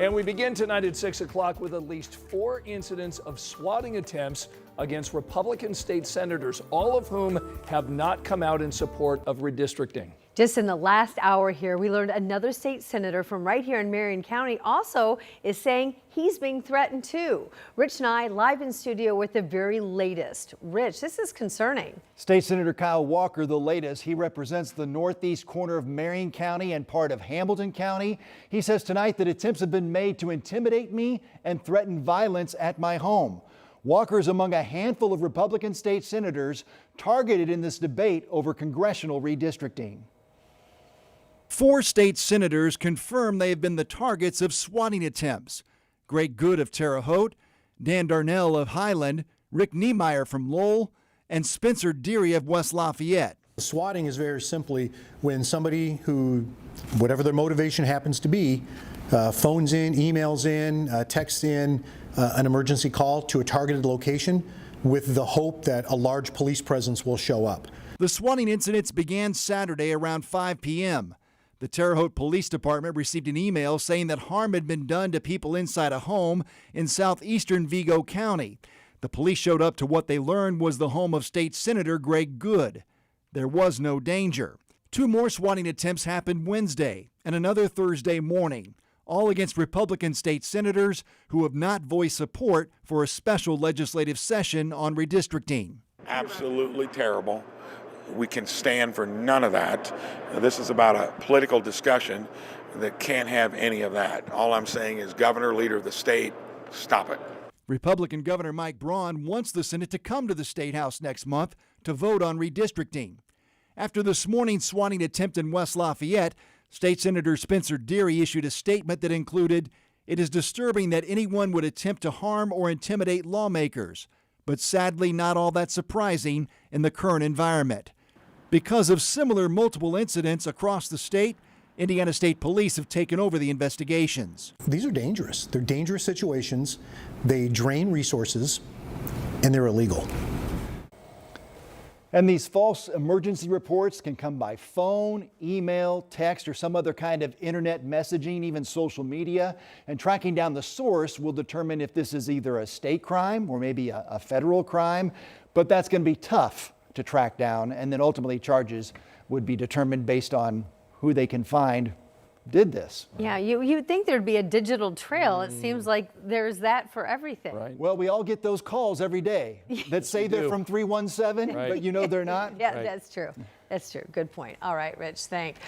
And we begin tonight at 6 o'clock with at least 4 incidents of swatting attempts against Republican state senators, all of whom have not come out in support of redistricting. Just in the last hour here, we learned another state senator from right here in Marion County also is saying he's being threatened too. Rich and I live in studio with the very latest. Rich, this is concerning. State Senator Kyle Walker, the latest. He represents the northeast corner of Marion County and part of Hamilton County. He says tonight that attempts have been made to intimidate me and threaten violence at my home. Walker is among a handful of Republican state senators targeted in this debate over congressional redistricting. 4 state senators confirm they have been the targets of swatting attempts. Greg Good of Terre Haute, Dan Darnell of Highland, Rick Niemeyer from Lowell, and Spencer Deery of West Lafayette. Swatting is very simply when somebody who, whatever their motivation happens to be, phones in, emails in, texts in an emergency call to a targeted location with the hope that a large police presence will show up. The swatting incidents began Saturday around 5 p.m. The Terre Haute Police Department received an email saying that harm had been done to people inside a home in southeastern Vigo County. The police showed up to what they learned was the home of State Senator Greg Good. There was no danger. 2 more swatting attempts happened Wednesday and another Thursday morning, all against Republican state senators who have not voiced support for a special legislative session on redistricting. Absolutely terrible. We can stand for none of that. This is about a political discussion that can't have any of that. All I'm saying is, Governor, leader of the state, stop it. Republican Governor Mike Braun wants the Senate to come to the State House next month to vote on redistricting. After this morning's swatting attempt in West Lafayette, State Senator Spencer Deery issued a statement that included, "It is disturbing that anyone would attempt to harm or intimidate lawmakers, but sadly not all that surprising in the current environment." Because of similar multiple incidents across the state, Indiana State Police have taken over the investigations. These are dangerous. They're dangerous situations. They drain resources, and they're illegal. And these false emergency reports can come by phone, email, text, or some other kind of internet messaging, even social media. And tracking down the source will determine if this is either a state crime or maybe a federal crime. But that's going to be tough to track down, and then ultimately charges would be determined based on who they can find did this. Yeah, you'd think there'd be a digital trail. It seems like there's that for everything. Right. Well, we all get those calls every day that say they're from 317, Right. but you know they're not. Yeah, Right. that's true. That's true. Good point. All right, Rich, thanks.